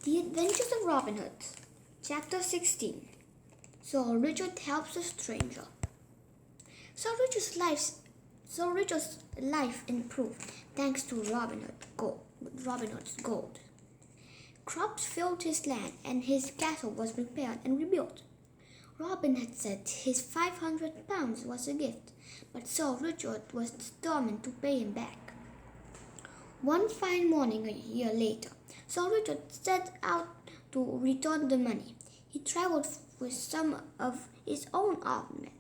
The Adventures of Robin Hood, Chapter 16. Sir Richard Helps a Stranger. Sir Richard's life improved thanks to Robin Hood's gold. Crops filled his land, and his castle was repaired and rebuilt. Robin had said his £500 was a gift, but Sir Richard was determined to pay him back. One fine morning a year later, Sir Richard set out to return the money. He travelled with some of his own armed men.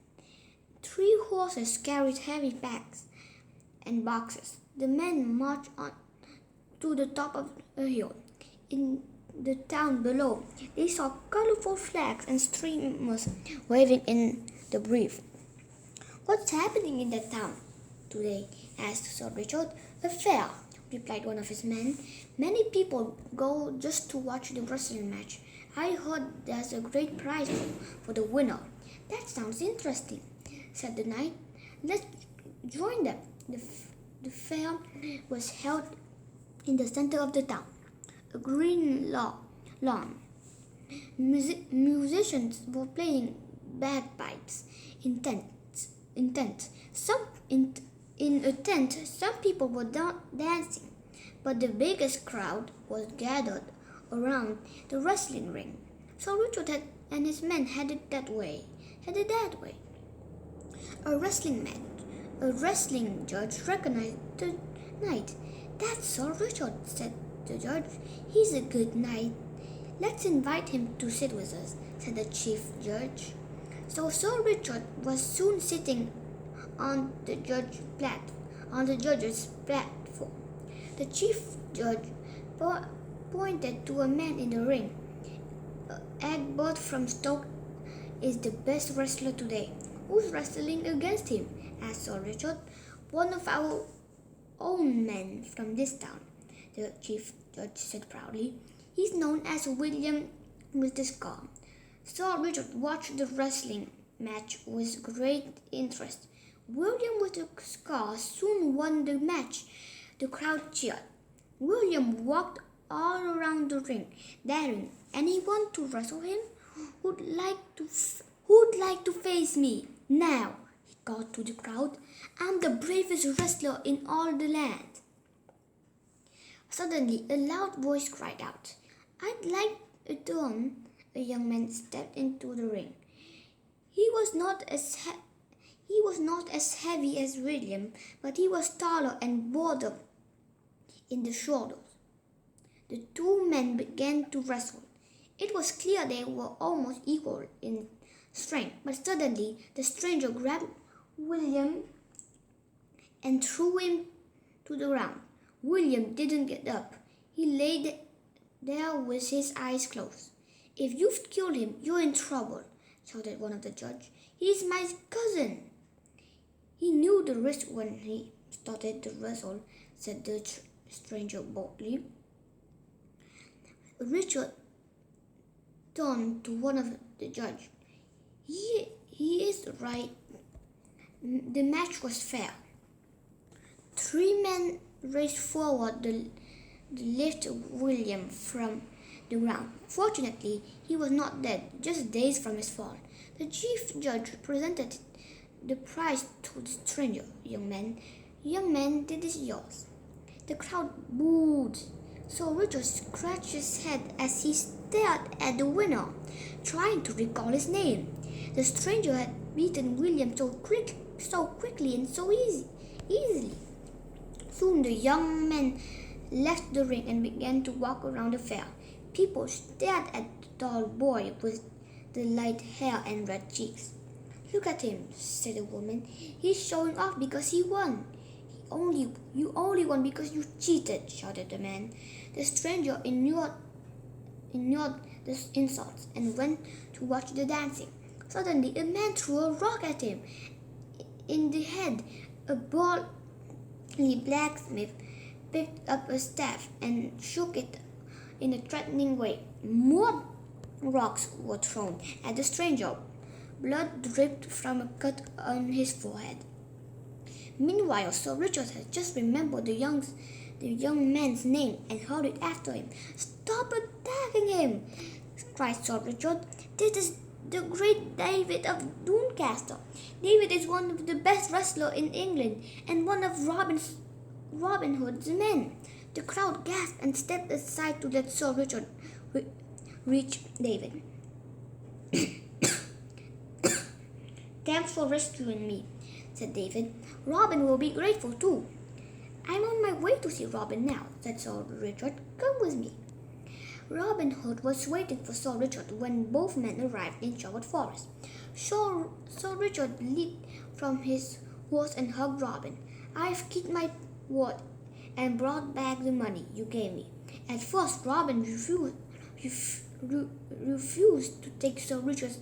3 horses carried heavy bags and boxes. The men marched on to the top of a hill. In the town below, they saw colorful flags and streamers waving in the breeze. "What's happening in that town today?" asked Sir Richard. "A fair," replied one of his men. "Many people go just to watch the wrestling match. I heard there's a great prize for the winner." "That sounds interesting," said the knight. "Let's join them." The fair was held in the center of the town, a green lawn. Musicians were playing bagpipes in a tent. Some people were dancing, but the biggest crowd was gathered around the wrestling ring. So Richard and his men headed that way. A wrestling judge recognized the knight. "That's Sir Richard," said the judge. "He's a good knight. Let's invite him to sit with us," said the chief judge. So Sir Richard was soon sitting on the judge's platform. The chief judge pointed to a man in the ring. "Egbert from Stoke is the best wrestler today." "Who's wrestling against him?" asked Sir Richard. "One of our own men from this town," the chief judge said proudly. "He's known as William with the scar." Sir Richard watched the wrestling match with great interest. William with the scar soon won the match. The crowd cheered. William walked all around the ring, daring anyone to wrestle him. Who'd like to face me now?" he called to the crowd. "I'm the bravest wrestler in all the land." Suddenly, a loud voice cried out, "I'd like a turn." A young man stepped into the ring. He was not as heavy as William, but he was taller and broader in the shoulders. The 2 men began to wrestle. It was clear they were almost equal in strength, but suddenly the stranger grabbed William and threw him to the ground. William didn't get up. He lay there with his eyes closed. "If you've killed him, you're in trouble," shouted one of the judges. "He's my cousin." "He knew the risk when he started the wrestle," said the stranger boldly. Richard turned to one of the judges. He is right. The match was fair." 3 men raced forward to lift William from the ground. Fortunately, he was not dead, just dazed from his fall. The chief judge presented the prize to the stranger. Young man, this is yours." The crowd booed. So Richard scratched his head as he stared at the winner, trying to recall his name. The stranger had beaten William so quickly and so easily. Soon the young man left the ring and began to walk around the fair. People stared at the tall boy with the light hair and red cheeks. "Look at him," said the woman. "He's showing off because he won." You only won because you cheated," shouted the man. The stranger ignored the insults and went to watch the dancing. Suddenly, a man threw a rock at him in the head. A burly blacksmith picked up a staff and shook it in a threatening way. More rocks were thrown at the stranger. Blood dripped from a cut on his forehead. Meanwhile, Sir Richard had just remembered the young man's name and hurried after him. "Stop attacking helping him!" cried Sir Richard. "This is the great David of Doncaster. David is one of the best wrestlers in England and one of Robin Hood's men." The crowd gasped and stepped aside to let Sir Richard reach David. "Thanks for rescuing me," said David. "Robin will be grateful too." "I'm on my way to see Robin now," said Sir Richard. "Come with me." Robin Hood was waiting for Sir Richard when both men arrived in Sherwood Forest. Sir Richard leaped from his horse and hugged Robin. "I've kept my word and brought back the money you gave me." At first, Robin refused to take Sir Richard's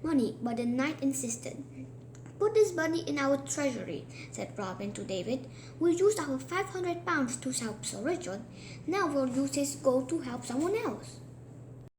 money, but the knight insisted. "Put this money in our treasury," said Robin to David. "We'll use our £500 to help Sir Richard. Now we'll use his gold to help someone else."